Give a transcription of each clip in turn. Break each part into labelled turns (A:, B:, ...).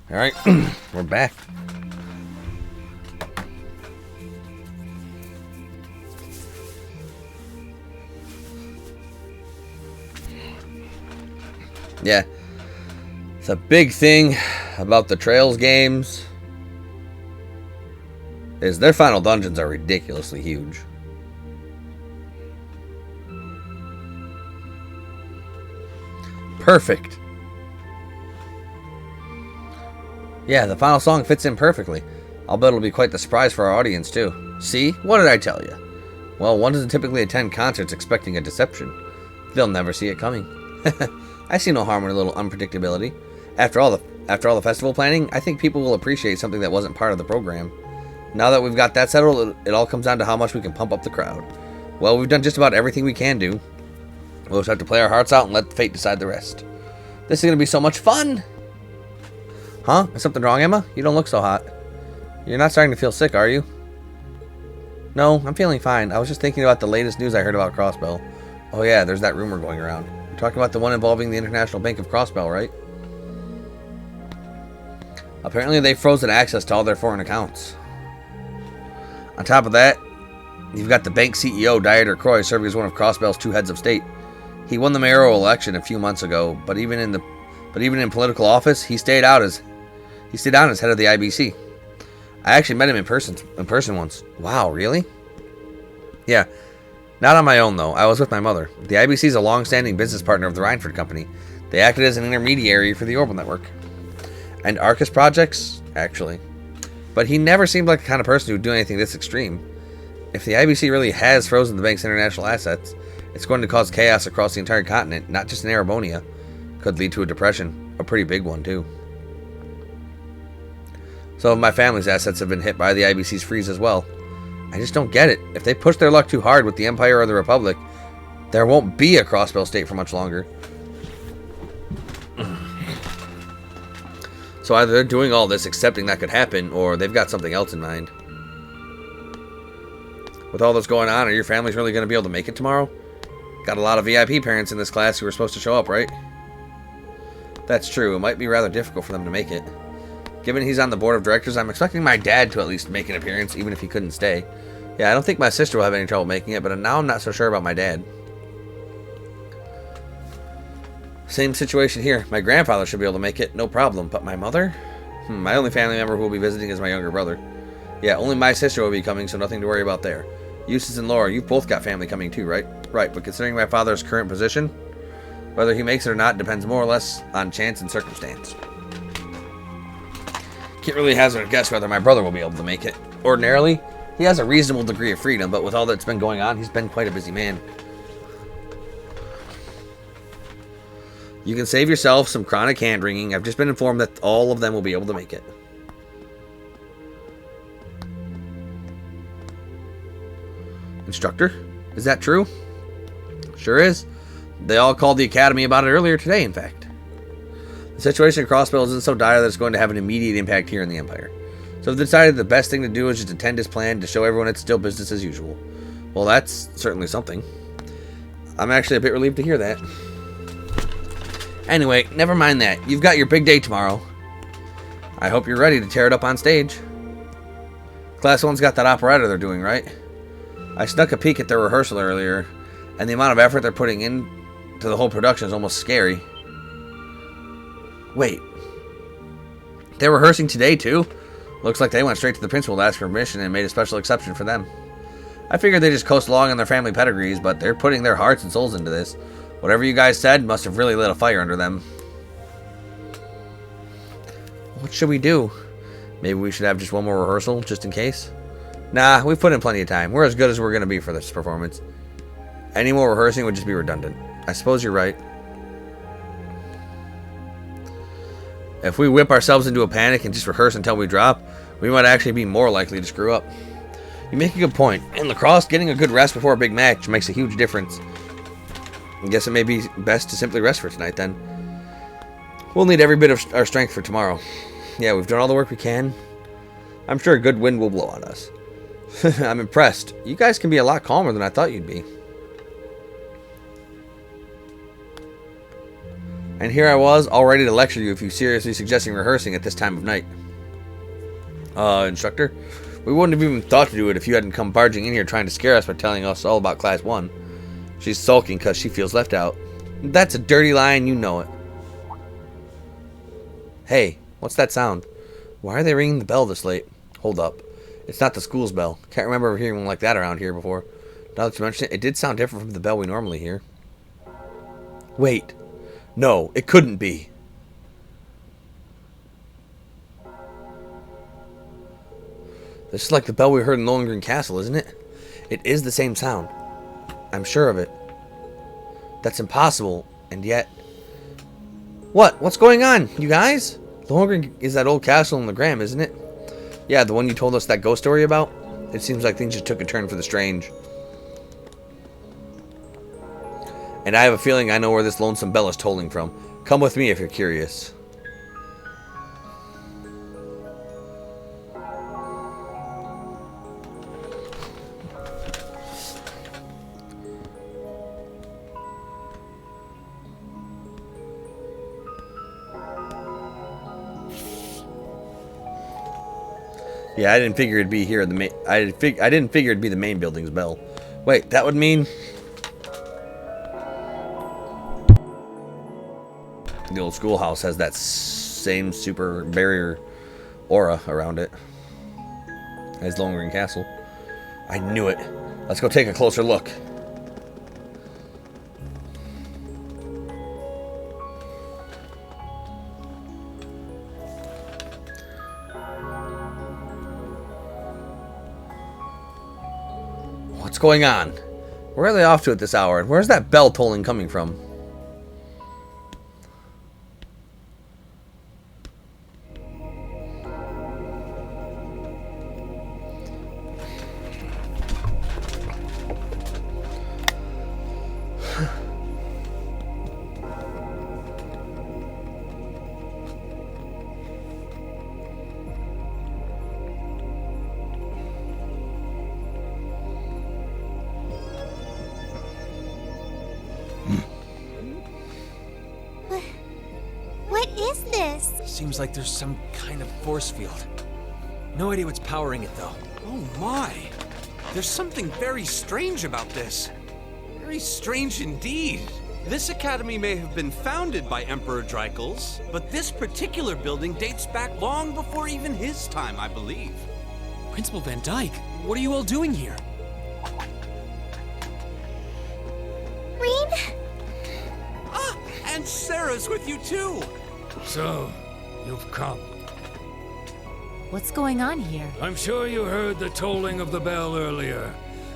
A: Alright, we're back. Yeah. It's a big thing about the Trails games is their final dungeons are ridiculously huge. Perfect. Yeah, the final song fits in perfectly. I'll bet it'll be quite the surprise for our audience, too. See? What did I tell you? Well, one doesn't typically attend concerts expecting a deception. They'll never see it coming. I see no harm in a little unpredictability. After all the festival planning, I think people will appreciate something that wasn't part of the program. Now that we've got that settled, it all comes down to how much we can pump up the crowd. Well, we've done just about everything we can do. We'll just have to play our hearts out and let fate decide the rest. This is going to be so much fun! Huh? Is something wrong, Emma? You don't look so hot. You're not starting to feel sick, are you? No, I'm feeling fine. I was just thinking about the latest news I heard about Crossbell. Oh yeah, there's that rumor going around. You're talking about the one involving the International Bank of Crossbell, right? Apparently they've frozen access to all their foreign accounts. On top of that, you've got the bank CEO, Dieter Croy, serving as one of Crossbell's two heads of state. He won the mayoral election a few months ago, but even in political office, he stayed on as head of the IBC. I actually met him in person once. Wow, really? Yeah. Not on my own, though. I was with my mother. The IBC is a long-standing business partner of the Reinford Company. They acted as an intermediary for the Orbital Network. And Arcus projects, actually. But he never seemed like the kind of person who would do anything this extreme. If the IBC really has frozen the bank's international assets, it's going to cause chaos across the entire continent, not just in Erebonia. Could lead to a depression. A pretty big one, too. Some of my family's assets have been hit by the IBC's freeze as well. I just don't get it. If they push their luck too hard with the Empire or the Republic, there won't be a Crossbell state for much longer. So either they're doing all this accepting that could happen, or they've got something else in mind. With all this going on, are your families really going to be able to make it tomorrow? Got a lot of VIP parents in this class who are supposed to show up, right? That's true. It might be rather difficult for them to make it. Given he's on the board of directors, I'm expecting my dad to at least make an appearance, even if he couldn't stay. Yeah, I don't think my sister will have any trouble making it, but now I'm not so sure about my dad. Same situation here. My grandfather should be able to make it, no problem. But my mother? My only family member who will be visiting is my younger brother. Yeah, only my sister will be coming, so nothing to worry about there. Eustace and Laura, you've both got family coming too, right? Right, but considering my father's current position, whether he makes it or not depends more or less on chance and circumstance. Can't really hazard a guess whether my brother will be able to make it. Ordinarily, he has a reasonable degree of freedom, but with all that's been going on, he's been quite a busy man. You can save yourself some chronic hand-wringing. I've just been informed that all of them will be able to make it. Instructor? Is that true? Sure is. They all called the Academy about it earlier today, in fact. The situation at Crossbell isn't so dire that it's going to have an immediate impact here in the Empire. So they've decided the best thing to do is just attend his plan to show everyone it's still business as usual. Well, that's certainly something. I'm actually a bit relieved to hear that. Anyway, never mind that. You've got your big day tomorrow. I hope you're ready to tear it up on stage. Class 1's got that operetta they're doing, right? I snuck a peek at their rehearsal earlier, and the amount of effort they're putting into the whole production is almost scary. Wait. They're rehearsing today, too? Looks like they went straight to the principal to ask for permission and made a special exception for them. I figured they just coast along on their family pedigrees, but they're putting their hearts and souls into this. Whatever you guys said must have really lit a fire under them. What should we do? Maybe we should have just one more rehearsal, just in case? Nah, we've put in plenty of time. We're as good as we're going to be for this performance. Any more rehearsing would just be redundant. I suppose you're right. If we whip ourselves into a panic and just rehearse until we drop, we might actually be more likely to screw up. You make a good point. In lacrosse, getting a good rest before a big match makes a huge difference. I guess it may be best to simply rest for tonight, then. We'll need every bit of our strength for tomorrow. Yeah, we've done all the work we can. I'm sure a good wind will blow on us. I'm impressed. You guys can be a lot calmer than I thought you'd be. And here I was, all ready to lecture you if you seriously suggesting rehearsing at this time of night. Instructor, we wouldn't have even thought to do it if you hadn't come barging in here trying to scare us by telling us all about Class 1. She's sulking because she feels left out. That's a dirty lie and you know it. Hey, what's that sound? Why are they ringing the bell this late? Hold up. It's not the school's bell. Can't remember hearing one like that around here before. Now that you mention it, it did sound different from the bell we normally hear. Wait. No, it couldn't be. This is like the bell we heard in Lohengrin Castle, isn't it? It is the same sound. I'm sure of it. That's impossible, and yet... What? What's going on, you guys? Lohengrin is that old castle in the Gram, isn't it? Yeah, the one you told us that ghost story about? It seems like things just took a turn for the strange. And I have a feeling I know where this lonesome bell is tolling from. Come with me if you're curious. Yeah, I didn't figure it'd be here. I didn't figure it'd be the main building's bell. Wait, that would mean the old schoolhouse has that same super barrier aura around it as Lohengrin Castle. I knew it. Let's go take a closer look. What's going on? Where are they off to at this hour? And where's that bell tolling coming from?
B: What is this?
C: Seems like there's some kind of force field. No idea what's powering it, though.
D: Oh my! There's something very strange about this. Very strange indeed. This academy may have been founded by Emperor Dreikels, but this particular building dates back long before even his time, I believe.
C: Principal Van Dyke, what are you all doing here?
B: Rean?
D: Ah, and Sarah's with you too!
E: So, you've come.
F: What's going on here?
E: I'm sure you heard the tolling of the bell earlier.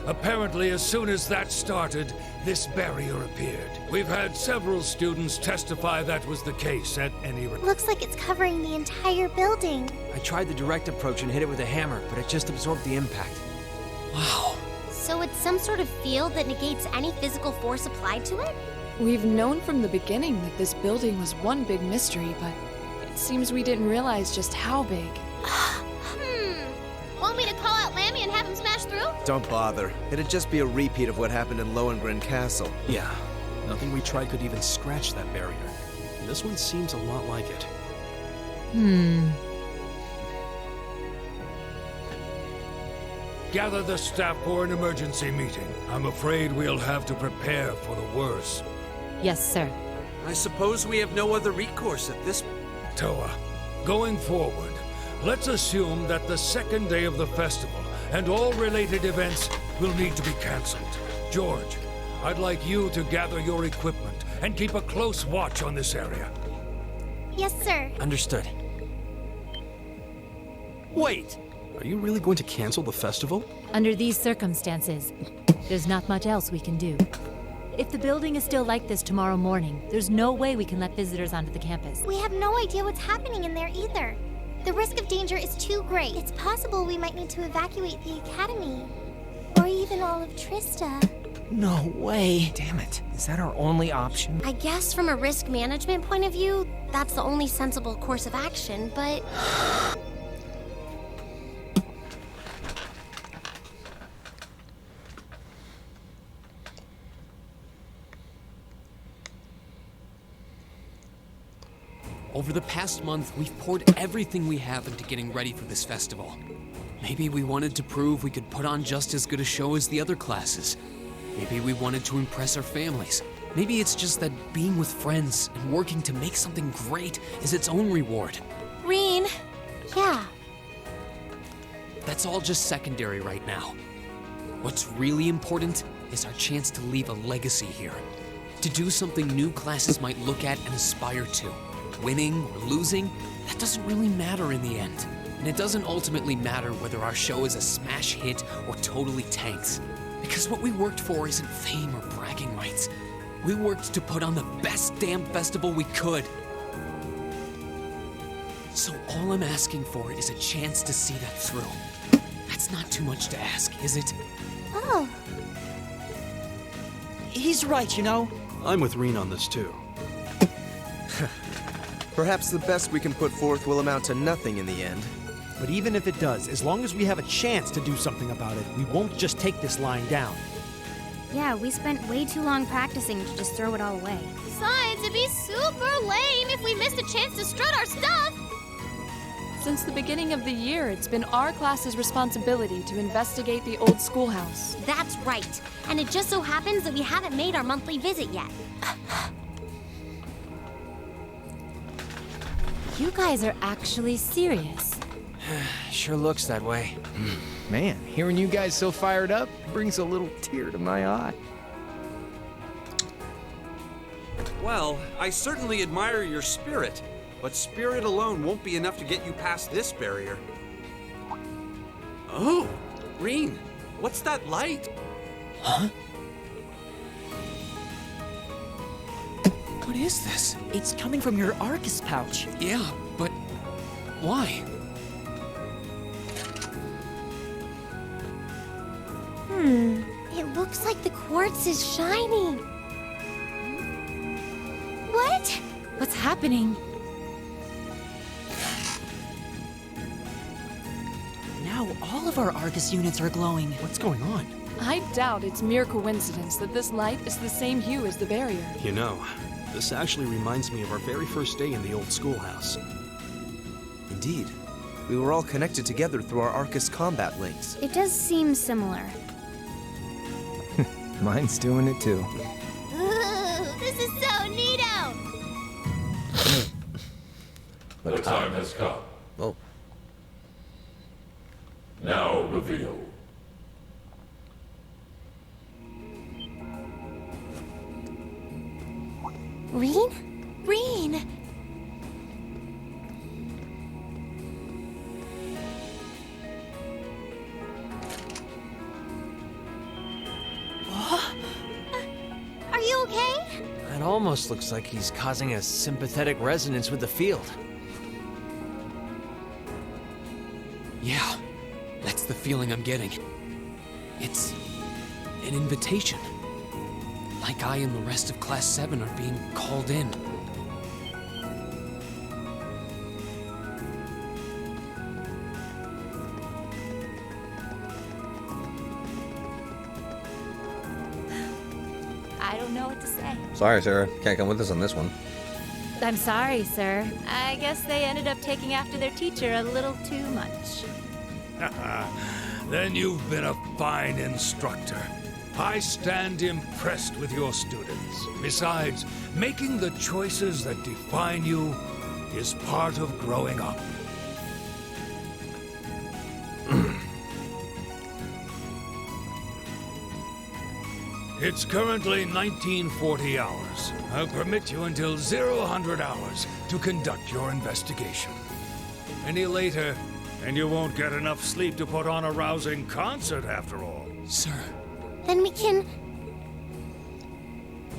E: Apparently, as soon as that started, this barrier appeared. We've had several students testify that was the case at any rate.
B: Looks like it's covering the entire building.
C: I tried the direct approach and hit it with a hammer, but it just absorbed the impact. Wow.
B: So it's some sort of field that negates any physical force applied to it?
G: We've known from the beginning that this building was one big mystery, but it seems we didn't realize just how big.
B: Want me to call out Lammy and have him smash through?
H: Don't bother. It'd just be a repeat of what happened in Lohengrin Castle.
C: Yeah, nothing we tried could even scratch that barrier. This one seems a lot like it.
E: Gather the staff for an emergency meeting. I'm afraid we'll have to prepare for the worst.
F: Yes, sir.
D: I suppose we have no other recourse at this point.
E: Toa, going forward, let's assume that the second day of the festival and all related events will need to be cancelled. George, I'd like you to gather your equipment and keep a close watch on this area.
B: Yes, sir.
C: Understood.
D: Wait!
C: Are you really going to cancel the festival?
F: Under these circumstances, there's not much else we can do. If the building is still like this tomorrow morning, there's no way we can let visitors onto the campus.
B: We have no idea what's happening in there either. The risk of danger is too great. It's possible we might need to evacuate the academy. Or even all of Trista.
C: No way. Damn it. Is that our only option?
B: I guess from a risk management point of view, that's the only sensible course of action, but...
I: Over the past month, we've poured everything we have into getting ready for this festival. Maybe we wanted to prove we could put on just as good a show as the other classes. Maybe we wanted to impress our families. Maybe it's just that being with friends and working to make something great is its own reward.
B: Reen. Yeah.
I: That's all just secondary right now. What's really important is our chance to leave a legacy here. To do something new classes might look at and aspire to. Winning or losing, that doesn't really matter in the end. And it doesn't ultimately matter whether our show is a smash hit or totally tanks. Because what we worked for isn't fame or bragging rights. We worked to put on the best damn festival we could. So all I'm asking for is a chance to see that through. That's not too much to ask, is it?
B: Oh.
J: He's right, you know.
C: I'm with Reen on this too.
H: Perhaps the best we can put forth will amount to nothing in the end.
J: But even if it does, as long as we have a chance to do something about it, we won't just take this lying down.
K: Yeah, we spent way too long practicing to just throw it all away.
B: Besides, it'd be super lame if we missed a chance to strut our stuff.
G: Since the beginning of the year, it's been our class's responsibility to investigate the old schoolhouse.
K: That's right. And it just so happens that we haven't made our monthly visit yet.
F: You guys are actually serious.
L: Sure looks that way. Man, hearing you guys so fired up brings a little tear to my eye.
D: Well, I certainly admire your spirit, but spirit alone won't be enough to get you past this barrier. Oh, Reen, what's that light?
I: Huh? What is this?
J: It's coming from your Arcus pouch.
I: Yeah, but why?
B: It looks like the quartz is shining. What?
F: What's happening?
J: Now all of our Arcus units are glowing.
C: What's going on?
G: I doubt it's mere coincidence that this light is the same hue as the barrier.
C: You know, this actually reminds me of our very first day in the old schoolhouse.
H: Indeed. We were all connected together through our Arcus combat links.
K: It does seem similar.
L: Mine's doing it too.
B: Ooh, this is so neato!
M: The time has come.
A: Oh.
M: Now reveal.
B: Reen? Reen! Are you okay?
L: It almost looks like he's causing a sympathetic resonance with the field.
I: Yeah, that's the feeling I'm getting. It's an invitation. Like I and the rest of Class 7 are being called in.
F: I don't know what to say.
A: Sorry, Sarah. Can't come with us on this one.
F: I'm sorry, sir. I guess they ended up taking after their teacher a little too much.
E: Then you've been a fine instructor. I stand impressed with your students. Besides, making the choices that define you is part of growing up. It's currently 1940 hours. I'll permit you until 00 hours to conduct your investigation. Any later, and you won't get enough sleep to put on a rousing concert after all.
I: Sir.
B: Then we can...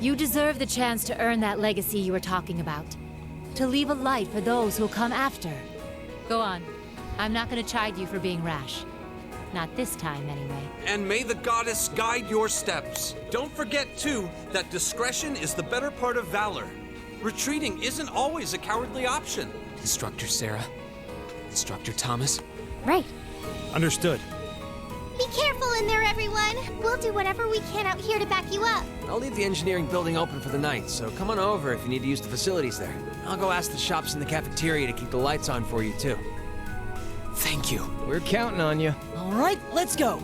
F: You deserve the chance to earn that legacy you were talking about. To leave a light for those who'll come after. Go on. I'm not going to chide you for being rash. Not this time, anyway.
D: And may the goddess guide your steps. Don't forget, too, that discretion is the better part of valor. Retreating isn't always a cowardly option.
I: Instructor Sarah. Instructor Thomas.
K: Right.
J: Understood.
B: Be careful in there, everyone! We'll do whatever we can out here to back you up.
L: I'll leave the engineering building open for the night, so come on over if you need to use the facilities there. I'll go ask the shops in the cafeteria to keep the lights on for you, too.
I: Thank you.
L: We're counting on you.
N: All right, let's go.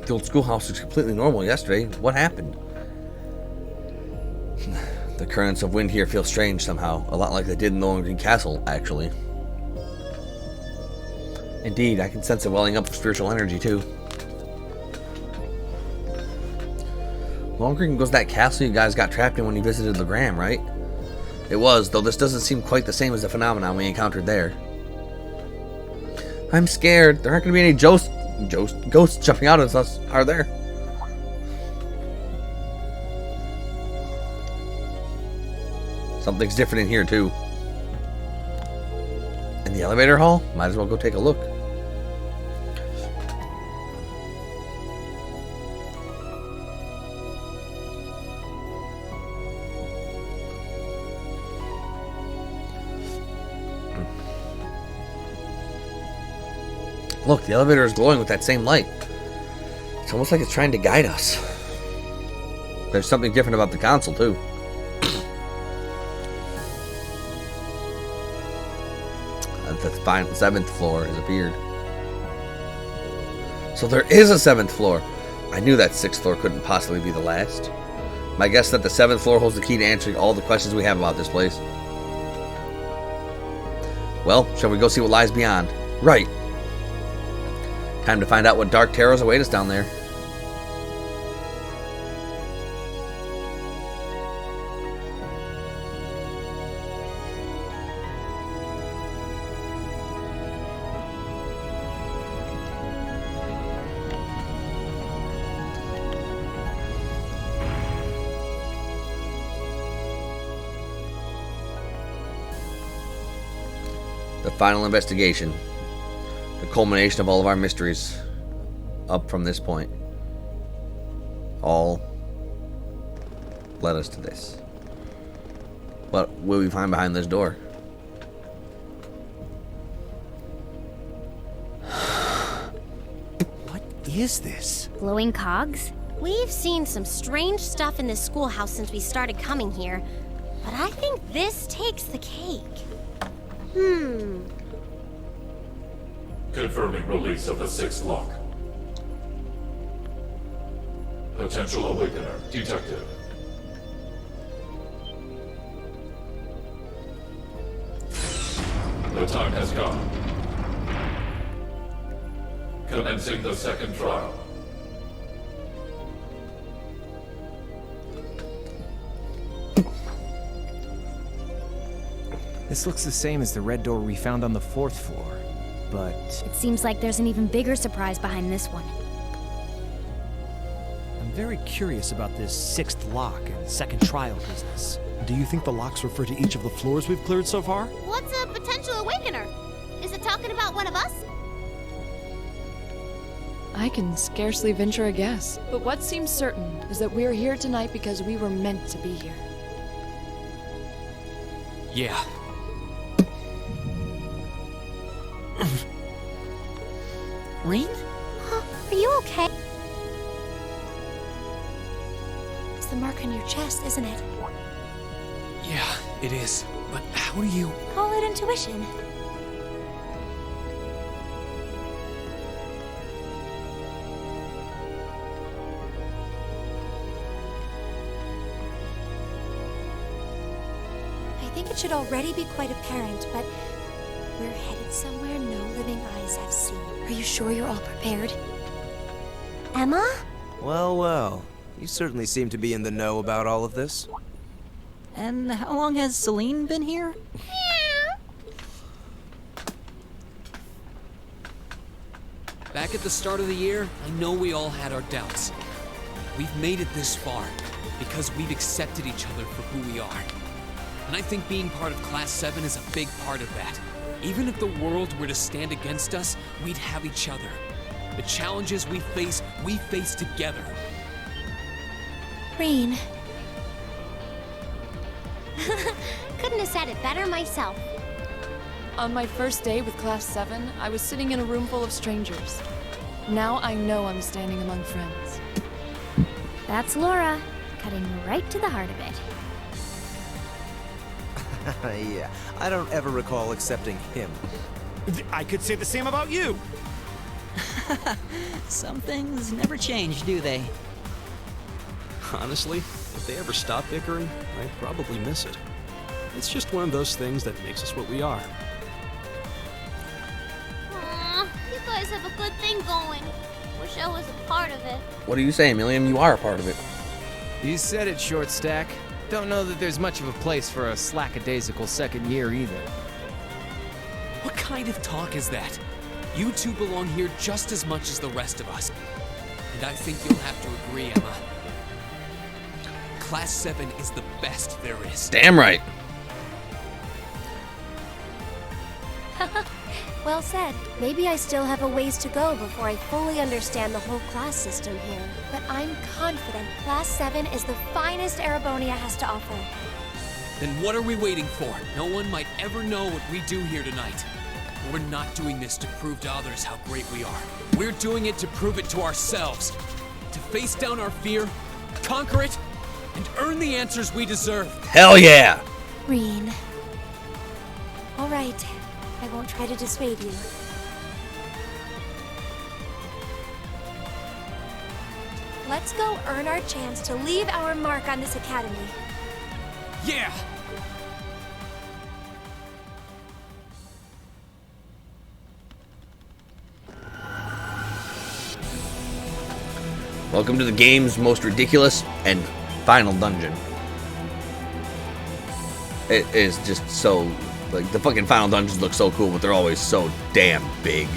A: The old schoolhouse was completely normal yesterday. What happened? The currents of wind here feel strange somehow. A lot like they did in the Lohengrin Castle, actually. Indeed, I can sense a welling up of spiritual energy, too. Lohengrin was that castle you guys got trapped in when you visited Legram, right? It was, though this doesn't seem quite the same as the phenomenon we encountered there. I'm scared. There aren't going to be any ghosts jumping out at us, are there? Something's different in here, too. In the elevator hall? Might as well go take a look. Look, the elevator is glowing with that same light. It's almost like it's trying to guide us. There's something different about the console, too. The 7th floor has appeared. So there is a 7th floor. I knew that 6th floor couldn't possibly be the last. My guess is that the 7th floor holds the key to answering all the questions we have about this place. Well, shall we go see what lies beyond? Right. Time to find out what dark terrors await us down there. The final investigation. The culmination of all of our mysteries up from this point. All led us to this. What will we find behind this door?
J: What is this?
K: Glowing cogs?
B: We've seen some strange stuff in this schoolhouse since we started coming here, but I think this takes the cake.
M: Confirming release of the 6th lock. Potential awakener detected. The time has come. Commencing the 2nd trial.
L: This looks the same as the red door we found on the 4th floor, but...
K: It seems like there's an even bigger surprise behind this one.
J: I'm very curious about this 6th lock and 2nd trial business. Do you think the locks refer to each of the floors we've cleared so far?
B: What's a potential awakener? Is it talking about one of us?
G: I can scarcely venture a guess. But what seems certain is that we're here tonight because we were meant to be here.
I: Yeah.
B: Rain? Huh? Are you okay? It's the mark on your chest, isn't it?
I: Yeah, it is. But how do you...
B: Call it intuition. I think it should already be quite apparent, but we're headed somewhere no living eyes have seen. Are you sure you're all prepared? Emma?
H: Well, well. You certainly seem to be in the know about all of this.
N: And how long has Celine been here?
I: Back at the start of the year, I know we all had our doubts. We've made it this far because we've accepted each other for who we are. And I think being part of Class 7 is a big part of that. Even if the world were to stand against us, we'd have each other. The challenges we face together.
B: Rean. Couldn't have said it better myself.
G: On my first day with Class 7, I was sitting in a room full of strangers. Now I know I'm standing among friends.
K: That's Laura, cutting right to the heart of it.
H: Yeah, I don't ever recall accepting him.
J: I could say the same about you.
N: Some things never change, do they?
C: Honestly, if they ever stop bickering, I'd probably miss it. It's just one of those things that makes us what we are.
B: Aw, you guys have a good thing going. Wish I was a part of it.
A: What are you saying, Milliam? You are a part of it.
L: You said it, Short Stack. Don't know that there's much of a place for a slackadaisical second year either.
I: What kind of talk is that? You two belong here just as much as the rest of us. And I think you'll have to agree, Emma. Class 7 is the best there is.
A: Damn right.
B: Well said. Maybe I still have a ways to go before I fully understand the whole class system here. But I'm confident Class 7 is the finest Erebonia has to offer.
I: Then what are we waiting for? No one might ever know what we do here tonight. We're not doing this to prove to others how great we are. We're doing it to prove it to ourselves. To face down our fear, conquer it, and earn the answers we deserve.
A: Hell yeah!
B: Rean. All right. I won't try to dissuade you. Let's go earn our chance to leave our mark on this academy.
I: Yeah!
A: Welcome to the game's most ridiculous and final dungeon. It is just so... Like, the fucking final dungeons look so cool, but they're always so damn big.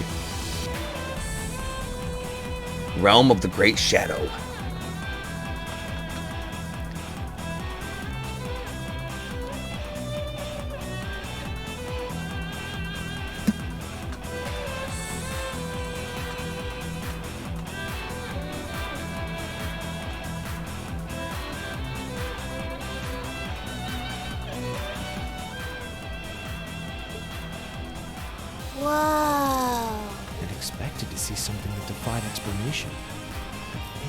A: Realm of the Great Shadow.
B: Whoa.
J: I'd expected to see something that defied explanation.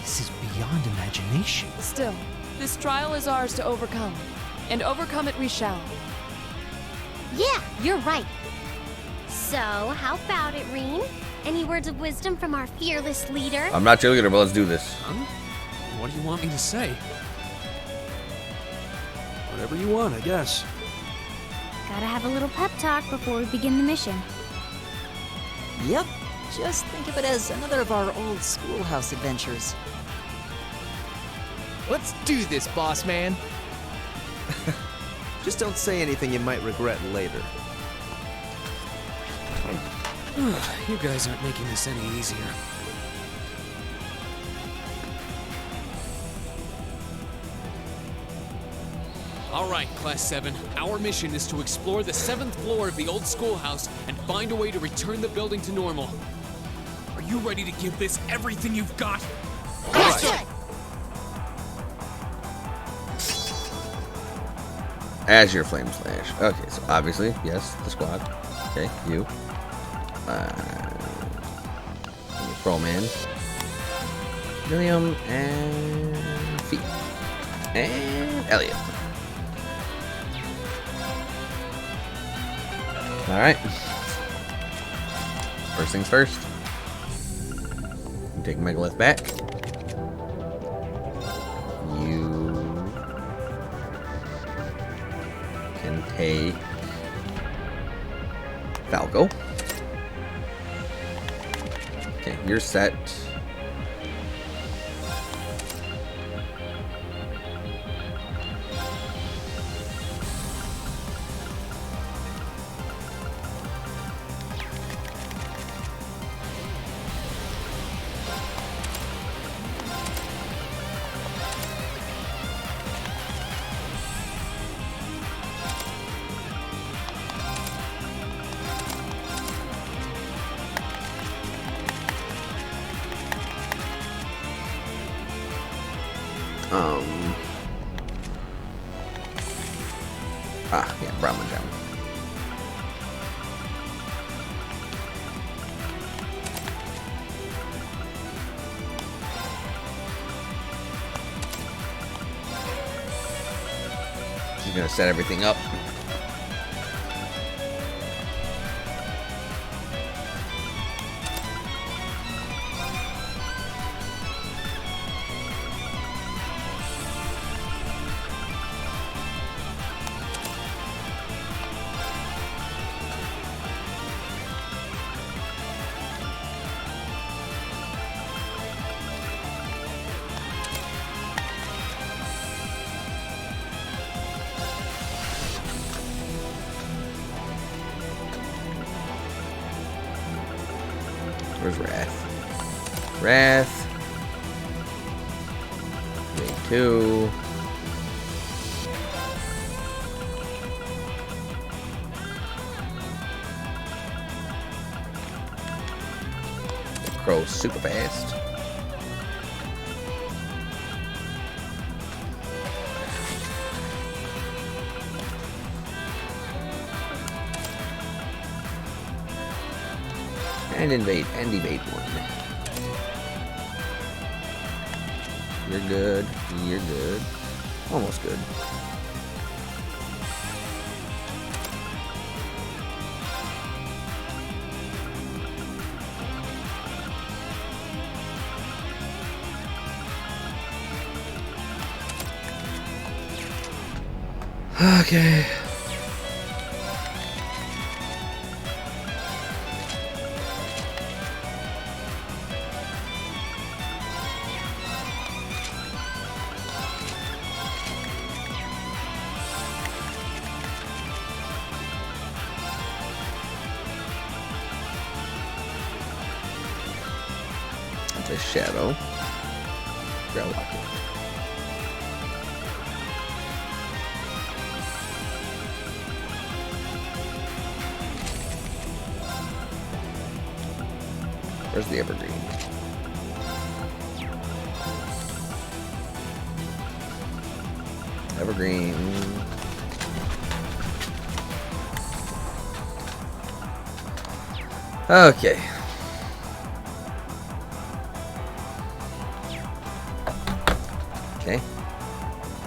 J: This is beyond imagination.
G: Still, this trial is ours to overcome. And overcome it we shall.
B: Yeah, you're right. So, how about it, Rean? Any words of wisdom from our fearless leader?
A: I'm not your leader, but let's do this.
I: Huh? What do you want me to say?
C: Whatever you want, I guess.
K: Gotta have a little pep talk before we begin the mission.
N: Yep. Just think of it as another of our old schoolhouse adventures.
L: Let's do this, boss man.
H: Just don't say anything you might regret later.
I: You guys aren't making this any easier. All right, Class 7. Our mission is to explore the 7th floor of the old schoolhouse and find a way to return the building to normal. Are you ready to give this everything you've got?
A: Right. Azure Flame Slash. Okay, so obviously, yes, the squad. Okay, you. Pro Man. William and Fee. And Elliot. Alright. First things first. You take Megalith back. You can take Falco. Okay, you're set. Yeah, Brahmin Gem. She's gonna set everything up. Where's Wrath? Wrath. Day 2. The Crow's super fast. And invade, and evade 1. You're good, you're good. Almost good. Okay. The Shadow. Grab Locket. Where's the Evergreen? Evergreen. Okay. Okay.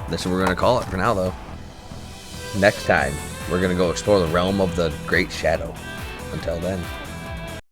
A: This is what we're going to call it for now, though. Next time, we're going to go explore the realm of the Great Shadow. Until then.